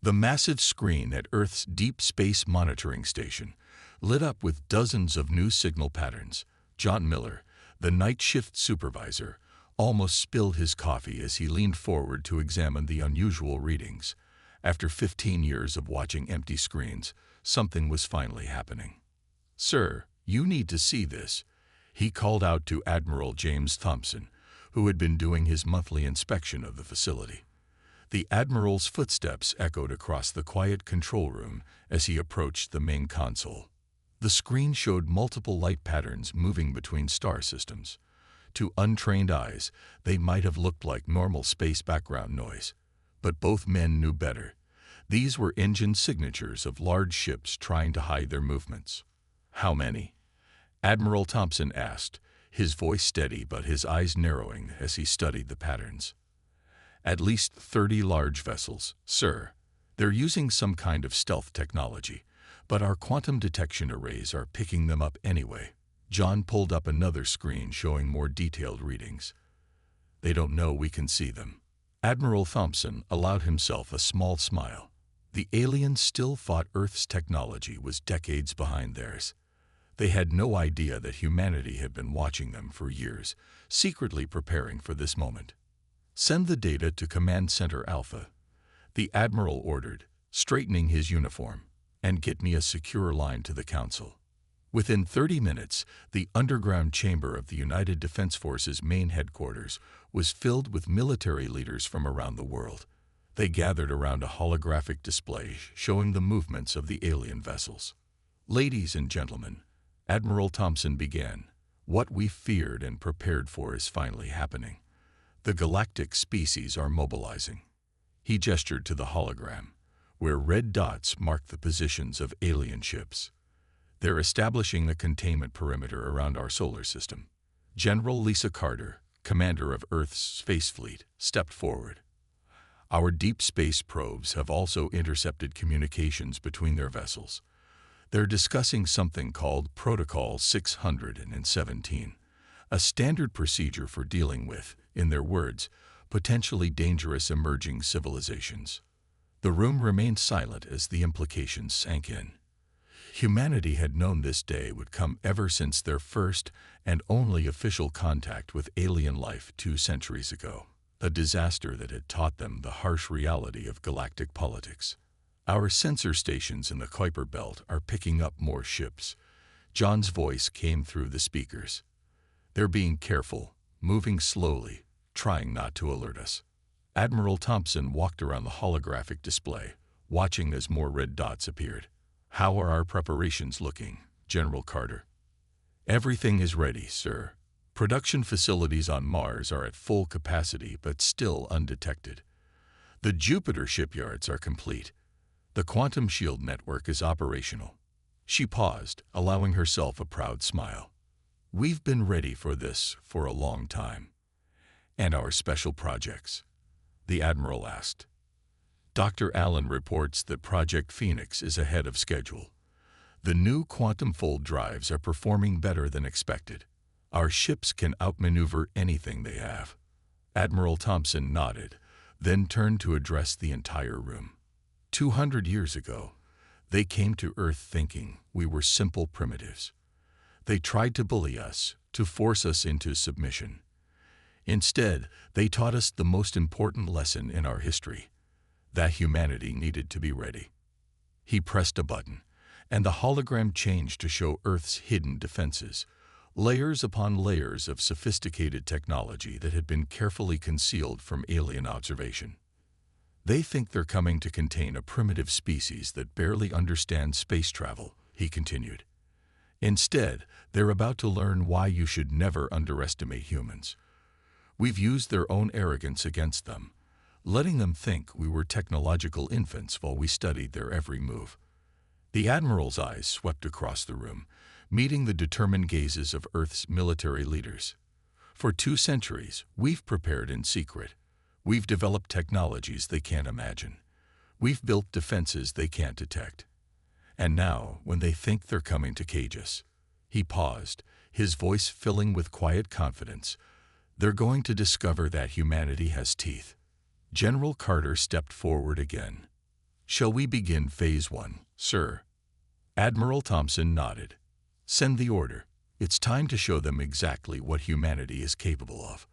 The massive screen at Earth's Deep Space Monitoring Station lit up with dozens of new signal patterns. John Miller, the night shift supervisor, almost spilled his coffee as he leaned forward to examine the unusual readings. After 15 years of watching empty screens, something was finally happening. "Sir, you need to see this," he called out to Admiral James Thompson, who had been doing his monthly inspection of the facility. The Admiral's footsteps echoed across the quiet control room as he approached the main console. The screen showed multiple light patterns moving between star systems. To untrained eyes, they might have looked like normal space background noise. But both men knew better. These were engine signatures of large ships trying to hide their movements. "How many?" Admiral Thompson asked, his voice steady but his eyes narrowing as he studied the patterns. "At least 30 large vessels, sir. They're using some kind of stealth technology, but our quantum detection arrays are picking them up anyway." John pulled up another screen showing more detailed readings. "They don't know we can see them." Admiral Thompson allowed himself a small smile. The aliens still thought Earth's technology was decades behind theirs. They had no idea that humanity had been watching them for years, secretly preparing for this moment. "Send the data to Command Center Alpha," the Admiral ordered, straightening his uniform, "and get me a secure line to the Council." Within 30 minutes, the underground chamber of the United Defense Forces main headquarters was filled with military leaders from around the world. They gathered around a holographic display showing the movements of the alien vessels. "Ladies and gentlemen," Admiral Thompson began, "what we feared and prepared for is finally happening. The galactic species are mobilizing." He gestured to the hologram, where red dots marked the positions of alien ships. "They're establishing a containment perimeter around our solar system." General Lisa Carter, commander of Earth's Space Fleet, stepped forward. "Our deep space probes have also intercepted communications between their vessels. They're discussing something called Protocol 617, a standard procedure for dealing with, in their words, potentially dangerous emerging civilizations." The room remained silent as the implications sank in. Humanity had known this day would come ever since their first and only official contact with alien life 2 centuries ago, a disaster that had taught them the harsh reality of galactic politics. "Our sensor stations in the Kuiper Belt are picking up more ships." John's voice came through the speakers. "They're being careful, moving slowly, trying not to alert us." Admiral Thompson walked around the holographic display, watching as more red dots appeared. "How are our preparations looking, General Carter?" "Everything is ready, sir. Production facilities on Mars are at full capacity but still undetected. The Jupiter shipyards are complete. The quantum shield network is operational." She paused, allowing herself a proud smile. "We've been ready for this for a long time." "And our special projects?" the Admiral asked. "Dr. Allen reports that Project Phoenix is ahead of schedule. The new quantum fold drives are performing better than expected. Our ships can outmaneuver anything they have." Admiral Thompson nodded, then turned to address the entire room. 200 years ago, they came to Earth thinking we were simple primitives. They tried to bully us, to force us into submission. Instead, they taught us the most important lesson in our history, that humanity needed to be ready. He pressed a button, and the hologram changed to show Earth's hidden defenses, layers upon layers of sophisticated technology that had been carefully concealed from alien observation. "They think they're coming to contain a primitive species that barely understands space travel," he continued. "Instead, they're about to learn why you should never underestimate humans. We've used their own arrogance against them, letting them think we were technological infants while we studied their every move." The Admiral's eyes swept across the room, meeting the determined gazes of Earth's military leaders. "For 2 centuries, we've prepared in secret. We've developed technologies they can't imagine. We've built defenses they can't detect. And now, when they think they're coming to cage us," he paused, his voice filling with quiet confidence, "they're going to discover that humanity has teeth." General Carter stepped forward again. Shall we begin Phase 1, sir? Admiral Thompson nodded. Send the order. It's time to show them exactly what humanity is capable of.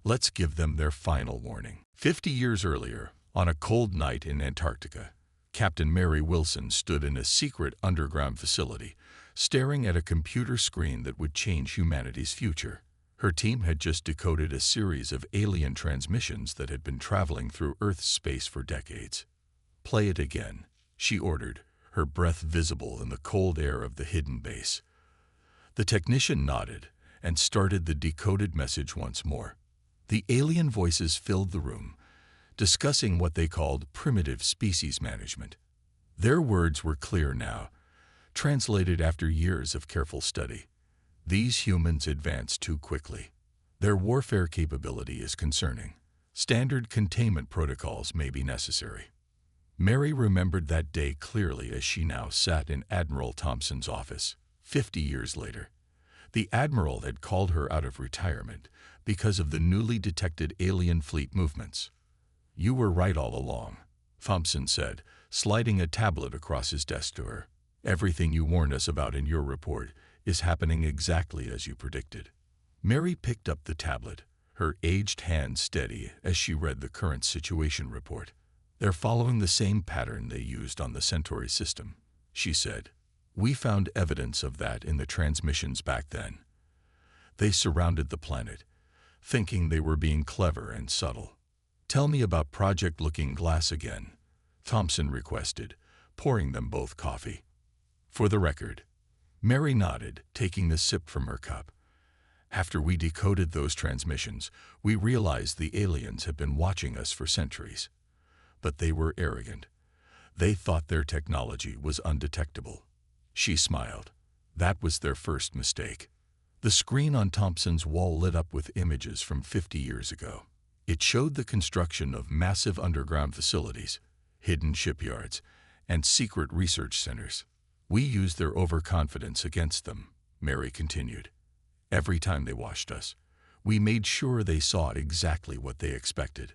Let's give them their final warning. 50 years earlier, on a cold night in Antarctica, Captain Mary Wilson stood in a secret underground facility, staring at a computer screen that would change humanity's future. Her team had just decoded a series of alien transmissions that had been traveling through Earth's space for decades. Play it again, she ordered, her breath visible in the cold air of the hidden base. The technician nodded and started the decoded message once more. The alien voices filled the room, discussing what they called primitive species management. Their words were clear now, translated after years of careful study. These humans advance too quickly. Their warfare capability is concerning. Standard containment protocols may be necessary. Mary remembered that day clearly as she now sat in Admiral Thompson's office. 50 years later, the Admiral had called her out of retirement because of the newly detected alien fleet movements. You were right all along, Thompson said, sliding a tablet across his desk to her. Everything you warned us about in your report is happening exactly as you predicted. Mary picked up the tablet, her aged hand steady as she read the current situation report. They're following the same pattern they used on the Centauri system, she said. We found evidence of that in the transmissions back then. They surrounded the planet, thinking they were being clever and subtle. Tell me about Project Looking Glass again, Thompson requested, pouring them both coffee. For the record, Mary nodded, taking the sip from her cup. After we decoded those transmissions, we realized the aliens had been watching us for centuries. But they were arrogant. They thought their technology was undetectable. She smiled. That was their first mistake. The screen on Thompson's wall lit up with images from 50 years ago. It showed the construction of massive underground facilities, hidden shipyards, and secret research centers. We used their overconfidence against them, Mary continued. Every time they watched us, we made sure they saw exactly what they expected.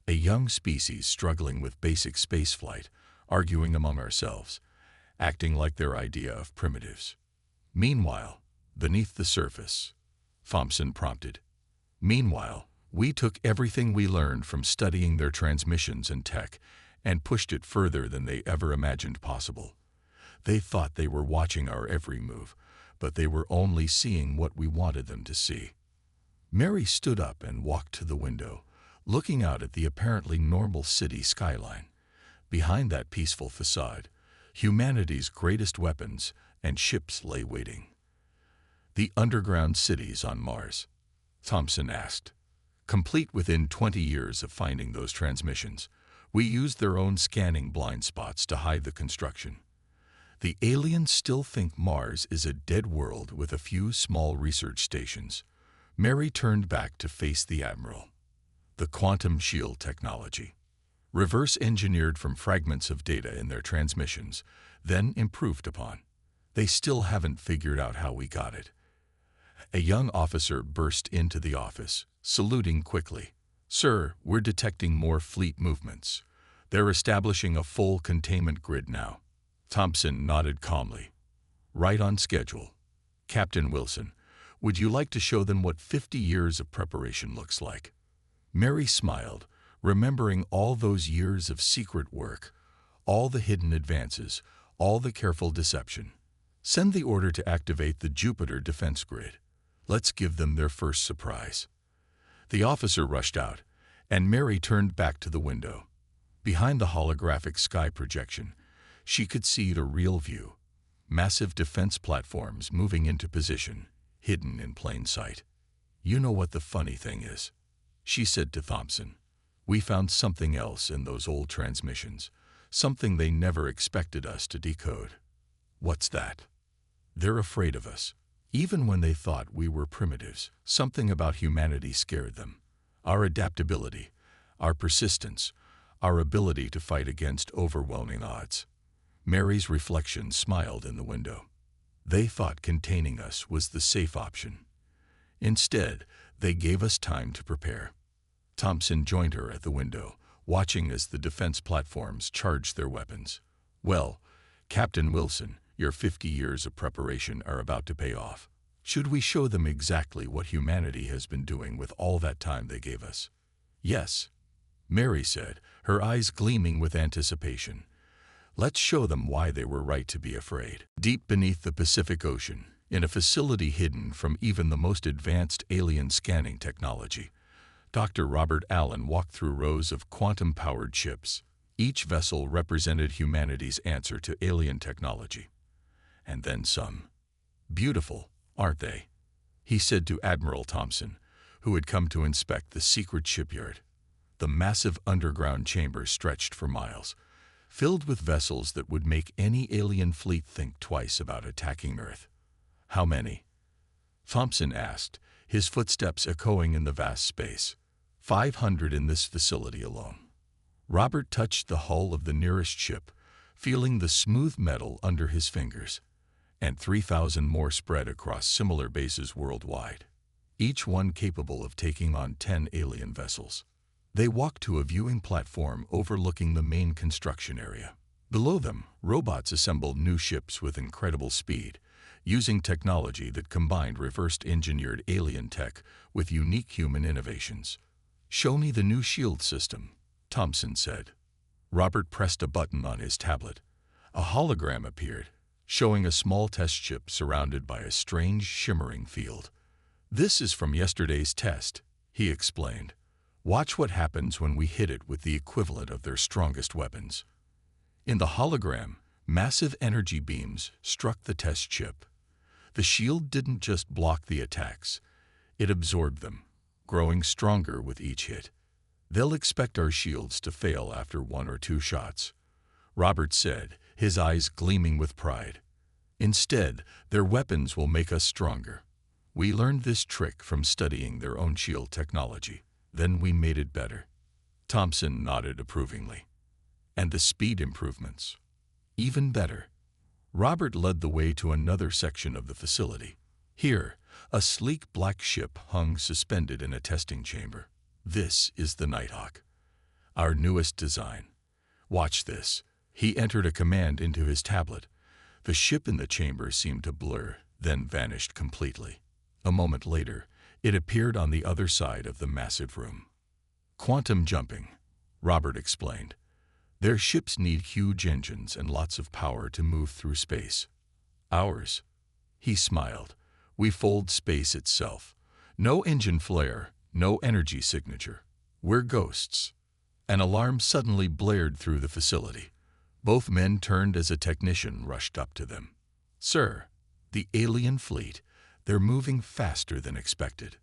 A young species struggling with basic spaceflight, arguing among ourselves, acting like their idea of primitives. Meanwhile, beneath the surface, Thompson prompted. Meanwhile, we took everything we learned from studying their transmissions and tech and pushed it further than they ever imagined possible. They thought they were watching our every move, but they were only seeing what we wanted them to see. Mary stood up and walked to the window, looking out at the apparently normal city skyline. Behind that peaceful facade, humanity's greatest weapons and ships lay waiting. The underground cities on Mars, Thompson asked. Complete within 20 years of finding those transmissions, we used their own scanning blind spots to hide the construction. The aliens still think Mars is a dead world with a few small research stations. Mary turned back to face the Admiral. The quantum shield technology, reverse engineered from fragments of data in their transmissions, then improved upon. They still haven't figured out how we got it. A young officer burst into the office, saluting quickly. Sir, we're detecting more fleet movements. They're establishing a full containment grid now. Thompson nodded calmly. Right on schedule. Captain Wilson, would you like to show them what 50 years of preparation looks like? Mary smiled, remembering all those years of secret work, all the hidden advances, all the careful deception. Send the order to activate the Jupiter defense grid. Let's give them their first surprise. The officer rushed out, and Mary turned back to the window. Behind the holographic sky projection, she could see the real view. Massive defense platforms moving into position, hidden in plain sight. You know what the funny thing is, she said to Thompson. We found something else in those old transmissions, something they never expected us to decode. What's that? They're afraid of us. Even when they thought we were primitives, something about humanity scared them. Our adaptability, our persistence, our ability to fight against overwhelming odds. Mary's reflection smiled in the window. They thought containing us was the safe option. Instead, they gave us time to prepare. Thompson joined her at the window, watching as the defense platforms charged their weapons. "Well, Captain Wilson, your 50 years of preparation are about to pay off. Should we show them exactly what humanity has been doing with all that time they gave us?" "Yes," Mary said, her eyes gleaming with anticipation. "Let's show them why they were right to be afraid." Deep beneath the Pacific Ocean, in a facility hidden from even the most advanced alien scanning technology, Dr. Robert Allen walked through rows of quantum-powered ships. Each vessel represented humanity's answer to alien technology. "And then some. Beautiful, aren't they?" he said to Admiral Thompson, who had come to inspect the secret shipyard. The massive underground chamber stretched for miles, filled with vessels that would make any alien fleet think twice about attacking Earth. "How many?" Thompson asked, his footsteps echoing in the vast space. 500 in this facility alone." Robert touched the hull of the nearest ship, feeling the smooth metal under his fingers, and 3,000 more spread across similar bases worldwide, each one capable of taking on 10 alien vessels. They walked to a viewing platform overlooking the main construction area. Below them, robots assembled new ships with incredible speed, using technology that combined reverse-engineered alien tech with unique human innovations. "Show me the new shield system," Thompson said. Robert pressed a button on his tablet. A hologram appeared, showing a small test ship surrounded by a strange, shimmering field. "This is from yesterday's test," he explained. "Watch what happens when we hit it with the equivalent of their strongest weapons." In the hologram, massive energy beams struck the test ship. The shield didn't just block the attacks, it absorbed them, growing stronger with each hit. "They'll expect our shields to fail after 1 or 2 shots," Robert said, his eyes gleaming with pride. "Instead, their weapons will make us stronger. We learned this trick from studying their own shield technology. Then we made it better." Thompson nodded approvingly. "And the speed improvements? Even better." Robert led the way to another section of the facility. Here, a sleek black ship hung suspended in a testing chamber. "This is the Nighthawk, our newest design. Watch this." He entered a command into his tablet. The ship in the chamber seemed to blur, then vanished completely. A moment later, it appeared on the other side of the massive room. "Quantum jumping," Robert explained. "Their ships need huge engines and lots of power to move through space. Ours," he smiled, "we fold space itself. No engine flare, no energy signature. We're ghosts." An alarm suddenly blared through the facility. Both men turned as a technician rushed up to them. "Sir, the alien fleet, they're moving faster than expected.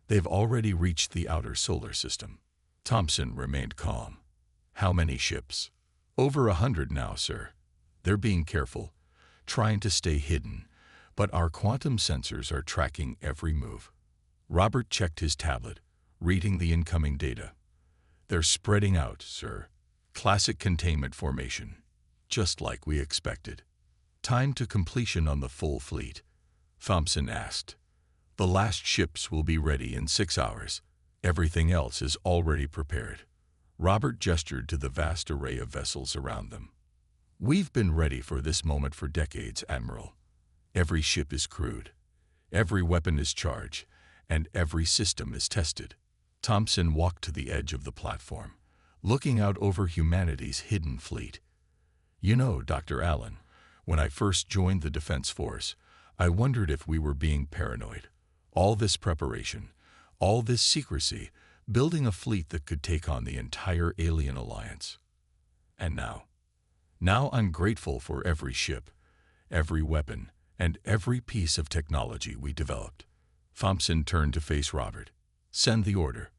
They've already reached the outer solar system." Thompson remained calm. "How many ships?" "Over 100 now, sir. They're being careful, trying to stay hidden, but our quantum sensors are tracking every move." Robert checked his tablet, reading the incoming data. "They're spreading out, sir. Classic containment formation, just like we expected." "Time to completion on the full fleet?" Thompson asked. "The last ships will be ready in 6 hours. Everything else is already prepared." Robert gestured to the vast array of vessels around them. "We've been ready for this moment for decades, Admiral. Every ship is crewed, every weapon is charged, and every system is tested." Thompson walked to the edge of the platform, looking out over humanity's hidden fleet. "You know, Dr. Allen, when I first joined the Defense Force, I wondered if we were being paranoid. All this preparation, all this secrecy, building a fleet that could take on the entire alien alliance. And now I'm grateful for every ship, every weapon, and every piece of technology we developed." Thompson turned to face Robert. "Send the order.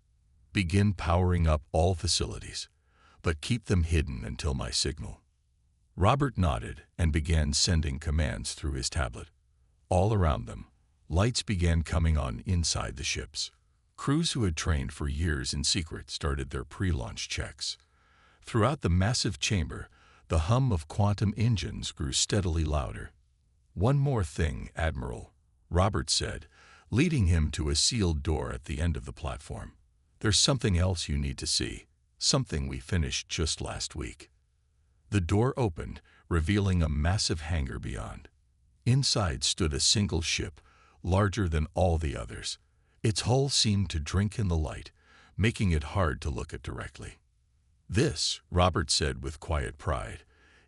Begin powering up all facilities, but keep them hidden until my signal." Robert nodded and began sending commands through his tablet. All around them, lights began coming on inside the ships. Crews who had trained for years in secret started their pre-launch checks. Throughout the massive chamber, the hum of quantum engines grew steadily louder. "One more thing, Admiral," Robert said, leading him to a sealed door at the end of the platform. "There's something else you need to see." something we finished just last week." The door opened, revealing a massive hangar beyond. Inside stood a single ship, larger than all the others. Its hull seemed to drink in the light, making it hard to look at directly. "This," Robert said with quiet pride,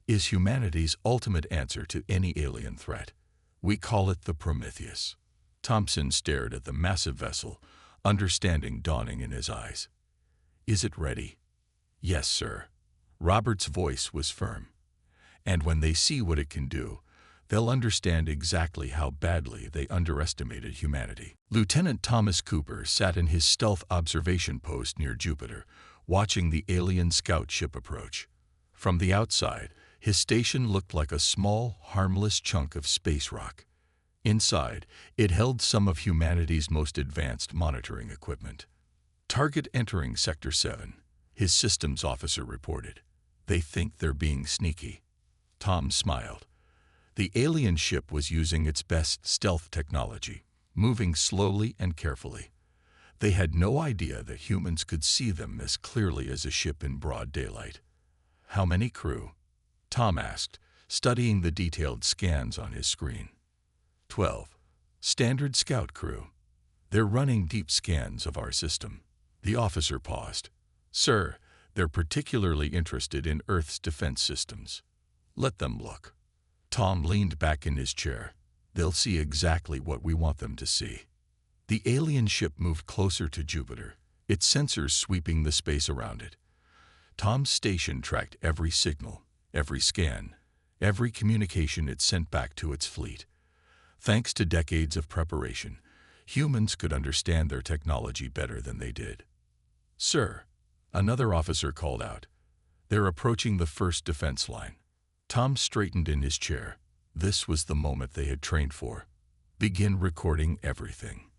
"is humanity's ultimate answer to any alien threat. We call it the Prometheus." Thompson stared at the massive vessel, understanding dawning in his eyes. "Is it ready?" "Yes, sir." Robert's voice was firm. "And when they see what it can do, they'll understand exactly how badly they underestimated humanity." Lieutenant Thomas Cooper sat in his stealth observation post near Jupiter, watching the alien scout ship approach. From the outside, his station looked like a small, harmless chunk of space rock. Inside, it held some of humanity's most advanced monitoring equipment. "Target entering Sector 7, his systems officer reported. "They think they're being sneaky." Tom smiled. The alien ship was using its best stealth technology, moving slowly and carefully. They had no idea that humans could see them as clearly as a ship in broad daylight. "How many crew?" Tom asked, studying the detailed scans on his screen. 12. Standard scout crew. They're running deep scans of our system." The officer paused. "Sir, they're particularly interested in Earth's defense systems." "Let them look." Tom leaned back in his chair. "They'll see exactly what we want them to see." The alien ship moved closer to Jupiter, its sensors sweeping the space around it. Tom's station tracked every signal, every scan, every communication it sent back to its fleet. Thanks to decades of preparation, humans could understand their technology better than they did. "Sir," another officer called out, "they're approaching the first defense line." Tom straightened in his chair. This was the moment they had trained for. Begin recording everything.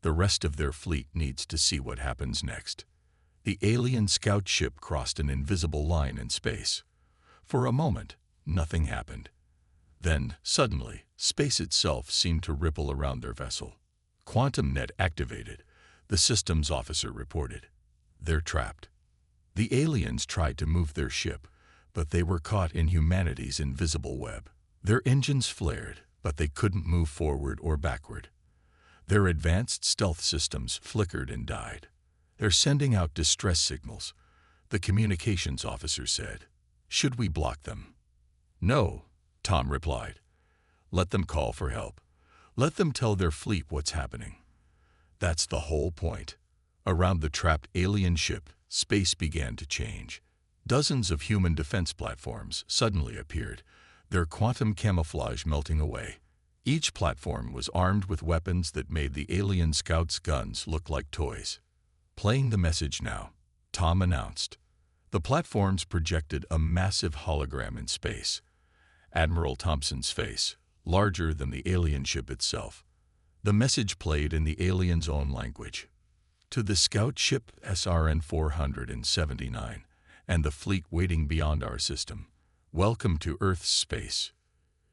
The rest of their fleet needs to see what happens next. The alien scout ship crossed an invisible line in space. For a moment, nothing happened. Then, suddenly, space itself seemed to ripple around their vessel. "Quantum net activated," the systems officer reported. "They're trapped." The aliens tried to move their ship, but they were caught in humanity's invisible web. Their engines flared, but they couldn't move forward or backward. Their advanced stealth systems flickered and died. "They're sending out distress signals," the communications officer said. "Should we block them?" "No," Tom replied. "Let them call for help. Let them tell their fleet what's happening." That's the whole point. Around the trapped alien ship, space began to change. Dozens of human defense platforms suddenly appeared, their quantum camouflage melting away. Each platform was armed with weapons that made the alien scouts' guns look like toys. "Playing the message now," Tom announced. The platforms projected a massive hologram in space. Admiral Thompson's face, larger than the alien ship itself. The message played in the alien's own language. "To the scout ship SRN 479 and the fleet waiting beyond our system, welcome to Earth's space.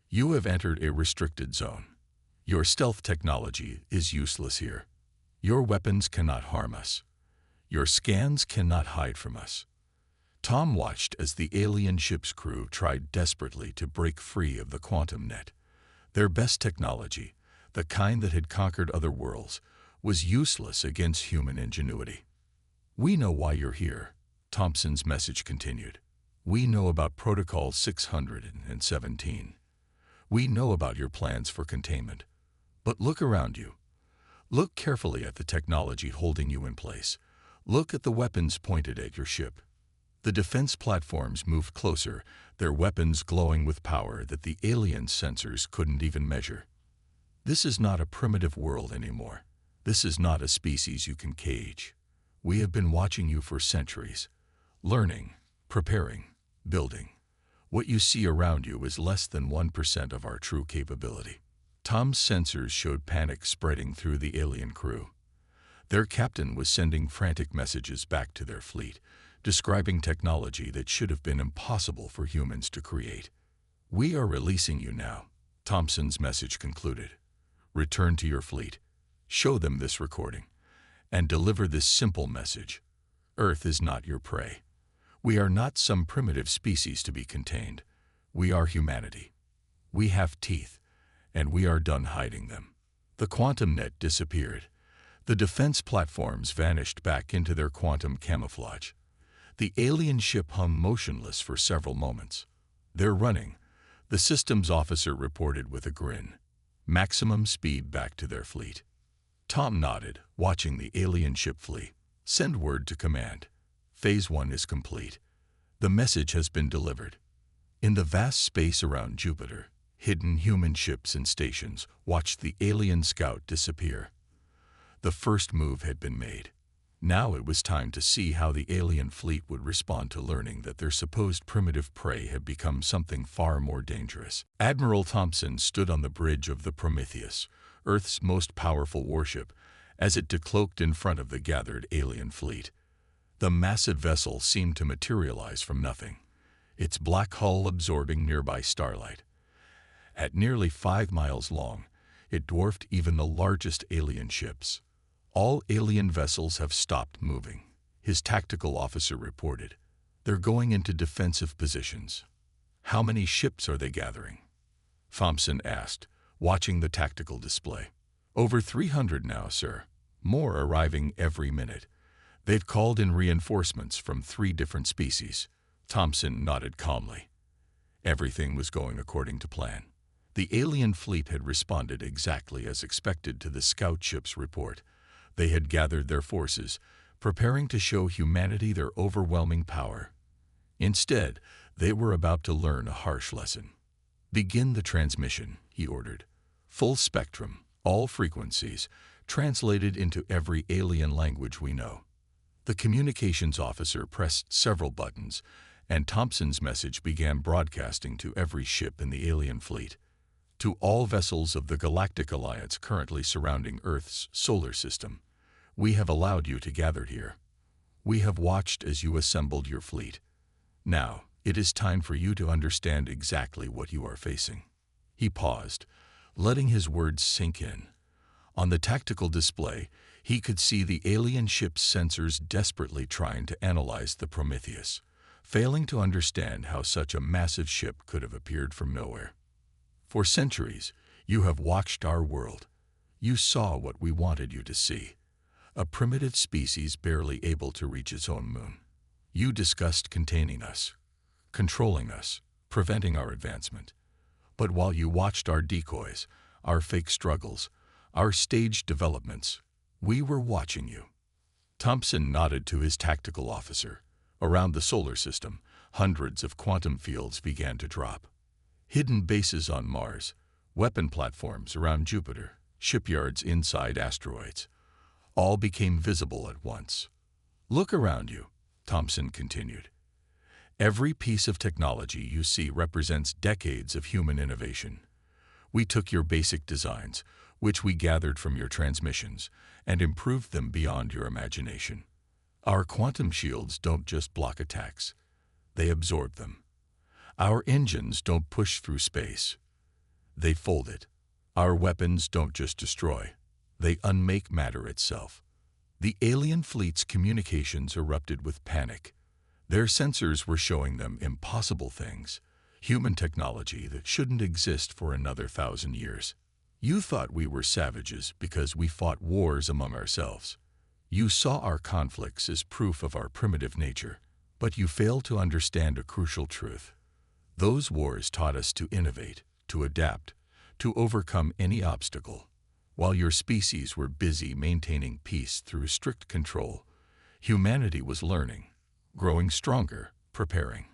You have entered a restricted zone. Your stealth technology is useless here. Your weapons cannot harm us. Your scans cannot hide from us." Tom watched as the alien ship's crew tried desperately to break free of the quantum net. Their best technology, the kind that had conquered other worlds, was useless against human ingenuity. "We know why you're here," Thompson's message continued. "We know about Protocol 617. We know about your plans for containment. But look around you. Look carefully at the technology holding you in place. Look at the weapons pointed at your ship." The defense platforms moved closer, their weapons glowing with power that the alien sensors couldn't even measure. "This is not a primitive world anymore. This is not a species you can cage. We have been watching you for centuries, learning, preparing, building. What you see around you is less than 1% of our true capability." Tom's sensors showed panic spreading through the alien crew. Their captain was sending frantic messages back to their fleet, describing technology that should have been impossible for humans to create. "We are releasing you now," Thompson's message concluded. "Return to your fleet, show them this recording, and deliver this simple message. Earth is not your prey. We are not some primitive species to be contained. We are humanity. We have teeth, and we are done hiding them." The quantum net disappeared. The defense platforms vanished back into their quantum camouflage. The alien ship hung motionless for several moments. "They're running," the systems officer reported with a grin. "Maximum speed back to their fleet." Tom nodded, watching the alien ship flee. "Send word to command. Phase 1 is complete. The message has been delivered." In the vast space around Jupiter, hidden human ships and stations watched the alien scout disappear. The first move had been made. Now it was time to see how the alien fleet would respond to learning that their supposed primitive prey had become something far more dangerous. Admiral Thompson stood on the bridge of the Prometheus, Earth's most powerful warship, as it decloaked in front of the gathered alien fleet. The massive vessel seemed to materialize from nothing, its black hull absorbing nearby starlight. At nearly 5 miles long, it dwarfed even the largest alien ships. "All alien vessels have stopped moving," his tactical officer reported. "They're going into defensive positions." "How many ships are they gathering?" Thompson asked, watching the tactical display. "Over 300 now, sir. More arriving every minute. They've called in reinforcements from 3 different species." Thompson nodded calmly. Everything was going according to plan. The alien fleet had responded exactly as expected to the scout ship's report. They had gathered their forces, preparing to show humanity their overwhelming power. Instead, they were about to learn a harsh lesson. "Begin the transmission," he ordered. "Full spectrum, all frequencies, translated into every alien language we know." The communications officer pressed several buttons, and Thompson's message began broadcasting to every ship in the alien fleet. "To all vessels of the Galactic Alliance currently surrounding Earth's solar system, we have allowed you to gather here. We have watched as you assembled your fleet. Now, it is time for you to understand exactly what you are facing." He paused, letting his words sink in. On the tactical display, he could see the alien ship's sensors desperately trying to analyze the Prometheus, failing to understand how such a massive ship could have appeared from nowhere. "For centuries, you have watched our world. You saw what we wanted you to see. A primitive species barely able to reach its own moon. You discussed containing us, controlling us, preventing our advancement. But while you watched our decoys, our fake struggles, our staged developments, we were watching you." Thompson nodded to his tactical officer. Around the solar system, hundreds of quantum fields began to drop. Hidden bases on Mars, weapon platforms around Jupiter, shipyards inside asteroids, all became visible at once. "Look around you," Thompson continued. "Every piece of technology you see represents decades of human innovation. We took your basic designs, which we gathered from your transmissions, and improved them beyond your imagination. Our quantum shields don't just block attacks, they absorb them. Our engines don't push through space, they fold it. Our weapons don't just destroy, they unmake matter itself." The alien fleet's communications erupted with panic. Their sensors were showing them impossible things, human technology that shouldn't exist for another 1,000 years. "You thought we were savages because we fought wars among ourselves. You saw our conflicts as proof of our primitive nature, but you failed to understand a crucial truth. Those wars taught us to innovate, to adapt, to overcome any obstacle. While your species were busy maintaining peace through strict control, humanity was learning, growing stronger, preparing."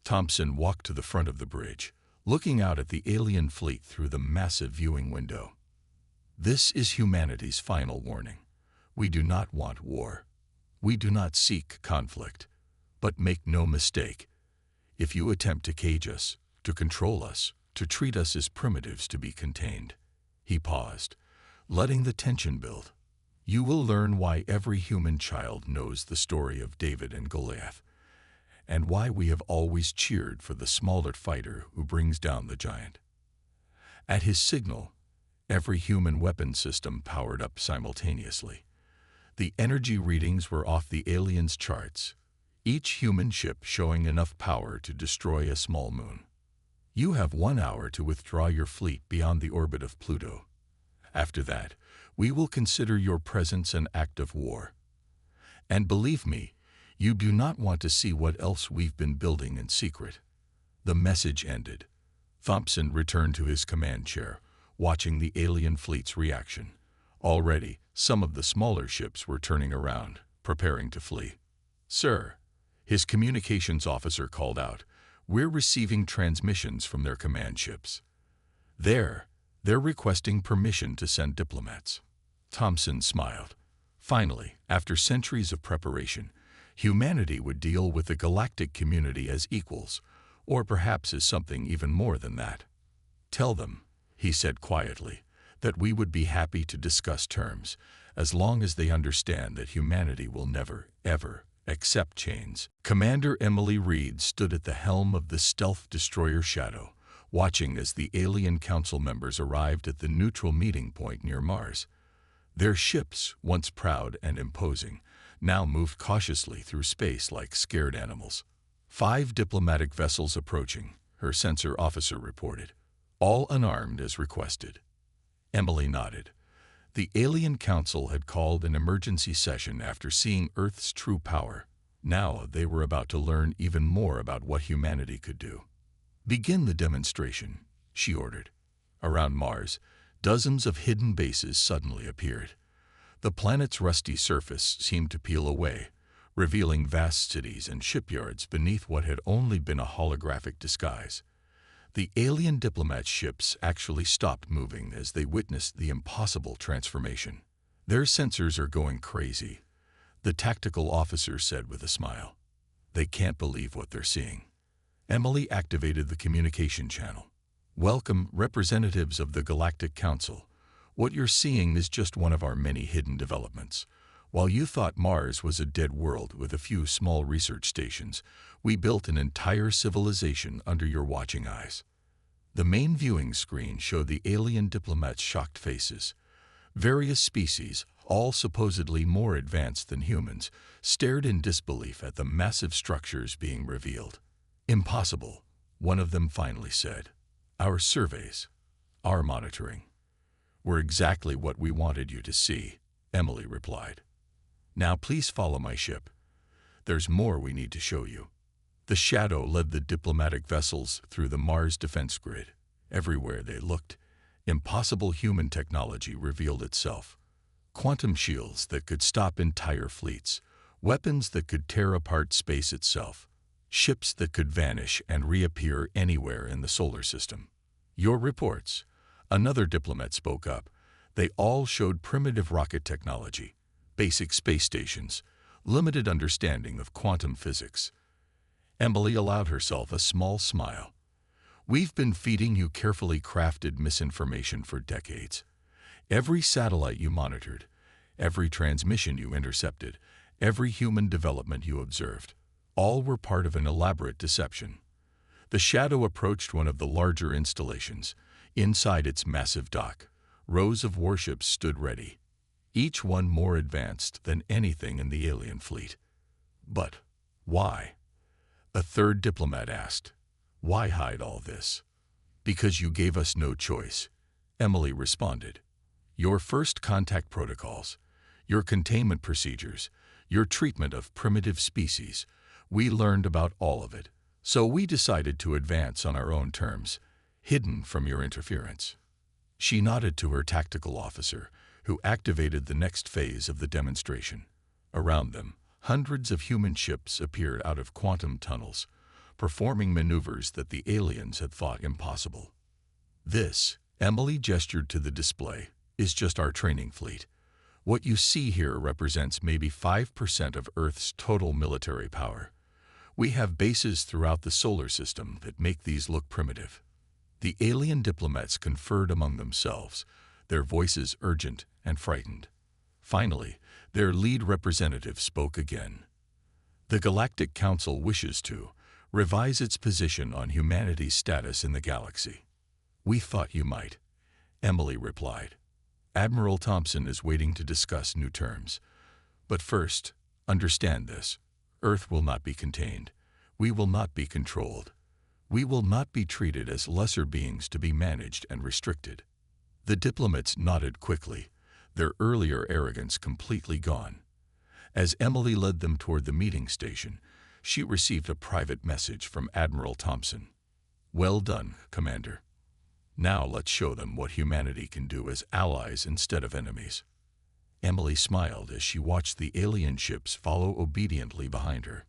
Thompson walked to the front of the bridge, looking out at the alien fleet through the massive viewing window. "This is humanity's final warning. We do not want war. We do not seek conflict. But make no mistake, if you attempt to cage us, to control us, to treat us as primitives to be contained." He paused, letting the tension build. "You will learn why every human child knows the story of David and Goliath, and why we have always cheered for the smaller fighter who brings down the giant." At his signal, every human weapon system powered up simultaneously. The energy readings were off the aliens' charts, each human ship showing enough power to destroy a small moon. You have 1 hour to withdraw your fleet beyond the orbit of Pluto. After that, we will consider your presence an act of war. And believe me, you do not want to see what else we've been building in secret." The message ended. Thompson returned to his command chair, watching the alien fleet's reaction. Already, some of the smaller ships were turning around, preparing to flee. "Sir," his communications officer called out, "we're receiving transmissions from their command ships. They're requesting permission to send diplomats." Thompson smiled. Finally, after centuries of preparation, humanity would deal with the galactic community as equals, or perhaps as something even more than that. "Tell them," he said quietly, "that we would be happy to discuss terms, as long as they understand that humanity will never, ever accept chains." Commander Emily Reed stood at the helm of the stealth destroyer Shadow, watching as the alien council members arrived at the neutral meeting point near Mars. Their ships, once proud and imposing, now moved cautiously through space like scared animals. 5 diplomatic vessels approaching, her sensor officer reported, all unarmed as requested. Emily nodded. The alien council had called an emergency session after seeing Earth's true power. Now they were about to learn even more about what humanity could do. "Begin the demonstration," she ordered. Around Mars, dozens of hidden bases suddenly appeared. The planet's rusty surface seemed to peel away, revealing vast cities and shipyards beneath what had only been a holographic disguise. The alien diplomat ships actually stopped moving as they witnessed the impossible transformation. "Their sensors are going crazy," the tactical officer said with a smile. "They can't believe what they're seeing." Emily activated the communication channel. "Welcome, representatives of the Galactic Council. What you're seeing is just one of our many hidden developments. While you thought Mars was a dead world with a few small research stations, we built an entire civilization under your watching eyes." The main viewing screen showed the alien diplomats' shocked faces. Various species, all supposedly more advanced than humans, stared in disbelief at the massive structures being revealed. "Impossible," one of them finally said. "Our surveys, our monitoring, were exactly what we wanted you to see," Emily replied. "Now please follow my ship. There's more we need to show you." The Shadow led the diplomatic vessels through the Mars defense grid. Everywhere they looked, impossible human technology revealed itself. Quantum shields that could stop entire fleets, weapons that could tear apart space itself, ships that could vanish and reappear anywhere in the solar system. "Your reports," another diplomat spoke up. "They all showed primitive rocket technology, basic space stations, limited understanding of quantum physics." Emily allowed herself a small smile. "We've been feeding you carefully crafted misinformation for decades. Every satellite you monitored, every transmission you intercepted, every human development you observed, all were part of an elaborate deception." The Shadow approached one of the larger installations. Inside its massive dock, rows of warships stood ready, each one more advanced than anything in the alien fleet. "But why?" a third diplomat asked. "Why hide all this?" "Because you gave us no choice," Emily responded. "Your first contact protocols, your containment procedures, your treatment of primitive species, we learned about all of it. So we decided to advance on our own terms, hidden from your interference." She nodded to her tactical officer, who activated the next phase of the demonstration. Around them, hundreds of human ships appeared out of quantum tunnels, performing maneuvers that the aliens had thought impossible. "This," Emily gestured to the display, "is just our training fleet. What you see here represents maybe 5% of Earth's total military power. We have bases throughout the solar system that make these look primitive." The alien diplomats conferred among themselves, their voices urgent and frightened. Finally, their lead representative spoke again. "The Galactic Council wishes to revise its position on humanity's status in the galaxy." "We thought you might," Emily replied. "Admiral Thompson is waiting to discuss new terms. But first, understand this. Earth will not be contained. We will not be controlled. We will not be treated as lesser beings to be managed and restricted." The diplomats nodded quickly, their earlier arrogance completely gone. As Emily led them toward the meeting station, she received a private message from Admiral Thompson. "Well done, Commander. Now let's show them what humanity can do as allies instead of enemies." Emily smiled as she watched the alien ships follow obediently behind her.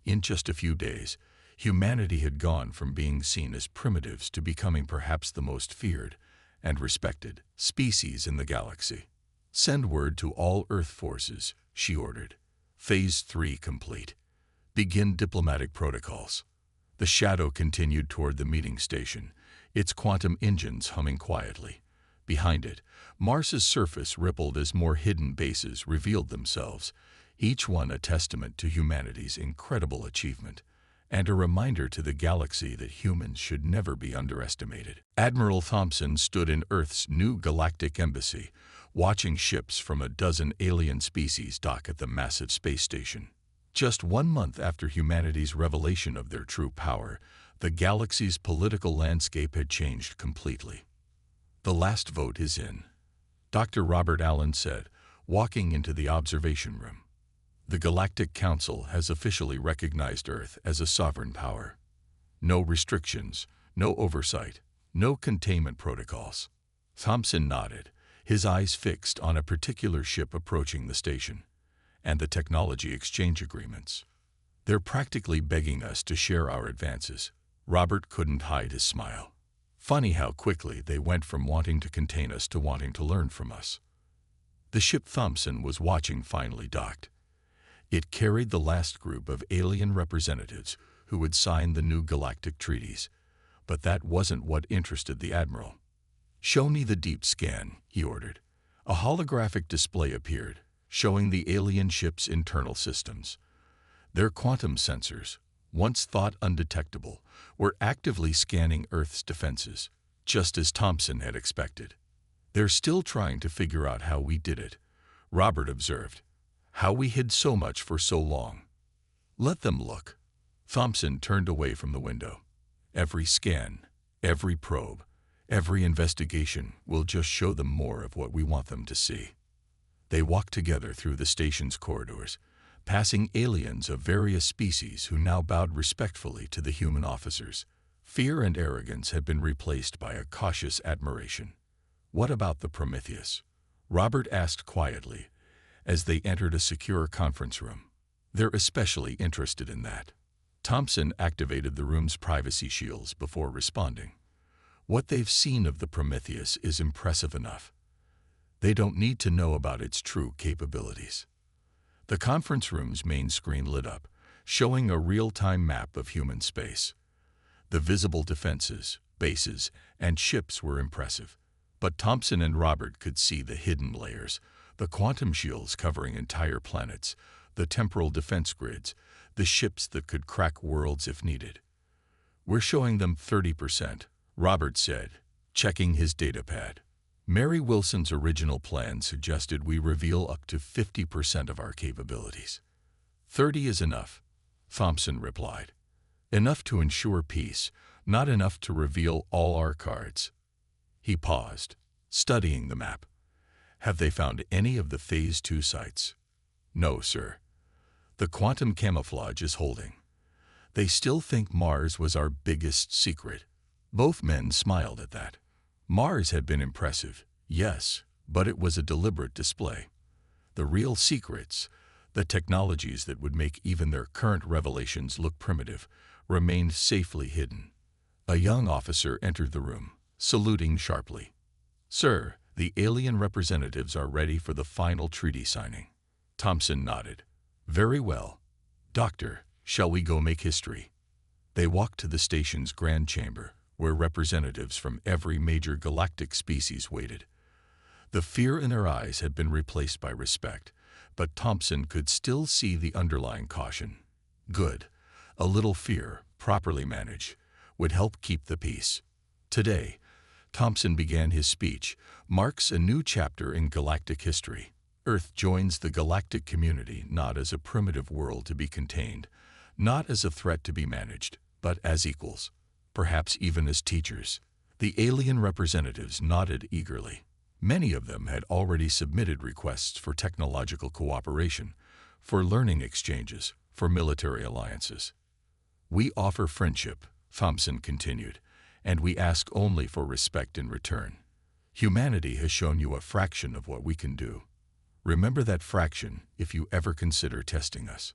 In just a few days, humanity had gone from being seen as primitives to becoming perhaps the most feared and respected species in the galaxy. "Send word to all Earth forces," she ordered. "Phase 3 complete. Begin diplomatic protocols." The shadow continued toward the meeting station, its quantum engines humming quietly. Behind it, Mars's surface rippled as more hidden bases revealed themselves, each one a testament to humanity's incredible achievement, and a reminder to the galaxy that humans should never be underestimated. Admiral Thompson stood in Earth's new galactic embassy, watching ships from a dozen alien species dock at the massive space station. Just 1 month after humanity's revelation of their true power, the galaxy's political landscape had changed completely. "The last vote is in," Dr. Robert Allen said, walking into the observation room. "The Galactic Council has officially recognized Earth as a sovereign power. No restrictions, no oversight, no containment protocols." Thompson nodded, his eyes fixed on a particular ship approaching the station. "And the technology exchange agreements. They're practically begging us to share our advances." Robert couldn't hide his smile. "Funny how quickly they went from wanting to contain us to wanting to learn from us." The ship Thompson was watching finally docked. It carried the last group of alien representatives who would sign the new galactic treaties. But that wasn't what interested the Admiral. "Show me the deep scan," he ordered. A holographic display appeared, showing the alien ship's internal systems. Their quantum sensors, once thought undetectable, were actively scanning Earth's defenses, just as Thompson had expected. "They're still trying to figure out how we did it," Robert observed. "How we hid so much for so long." "Let them look." Thompson turned away from the window. "Every scan, every probe, every investigation will just show them more of what we want them to see." They walked together through the station's corridors, passing aliens of various species who now bowed respectfully to the human officers. Fear and arrogance had been replaced by a cautious admiration. "What about the Prometheus?" Robert asked quietly as they entered a secure conference room. "They're especially interested in that." Thompson activated the room's privacy shields before responding. "What they've seen of the Prometheus is impressive enough. They don't need to know about its true capabilities." The conference room's main screen lit up, showing a real-time map of human space. The visible defenses, bases, and ships were impressive, but Thompson and Robert could see the hidden layers, the quantum shields covering entire planets, the temporal defense grids, the ships that could crack worlds if needed. "We're showing them 30%, Robert said, checking his datapad. "Mary Wilson's original plan suggested we reveal up to 50% of our capabilities." "30 is enough," Thompson replied. "Enough to ensure peace, not enough to reveal all our cards." He paused, studying the map. "Have they found any of the Phase 2 sites?" "No, sir. The quantum camouflage is holding. They still think Mars was our biggest secret." Both men smiled at that. Mars had been impressive, yes, but it was a deliberate display. The real secrets, the technologies that would make even their current revelations look primitive, remained safely hidden. A young officer entered the room, saluting sharply. "Sir, the alien representatives are ready for the final treaty signing." Thompson nodded. "Very well. Doctor, shall we go make history?" They walked to the station's grand chamber, where representatives from every major galactic species waited. The fear in their eyes had been replaced by respect, but Thompson could still see the underlying caution. Good. A little fear, properly managed, would help keep the peace. "Today," Thompson began his speech, "marks a new chapter in galactic history. Earth joins the galactic community not as a primitive world to be contained, not as a threat to be managed, but as equals, perhaps even as teachers. The alien representatives nodded eagerly. Many of them had already submitted requests for technological cooperation, for learning exchanges, for military alliances. "We offer friendship," Thompson continued, "and we ask only for respect in return. Humanity has shown you a fraction of what we can do. Remember that fraction if you ever consider testing us."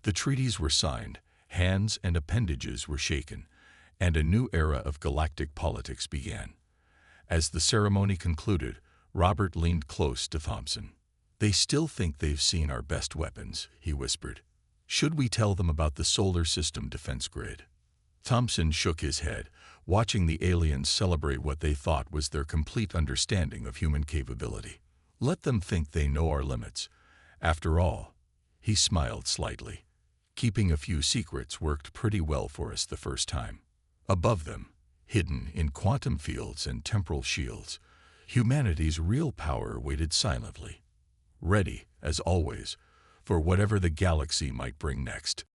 The treaties were signed, hands and appendages were shaken, and a new era of galactic politics began. As the ceremony concluded, Robert leaned close to Thompson. "They still think they've seen our best weapons," he whispered. "Should we tell them about the solar system defense grid?" Thompson shook his head, watching the aliens celebrate what they thought was their complete understanding of human capability. "Let them think they know our limits. After all," he smiled slightly, "keeping a few secrets worked pretty well for us the first time." Above them, hidden in quantum fields and temporal shields, humanity's real power waited silently, ready, as always, for whatever the galaxy might bring next.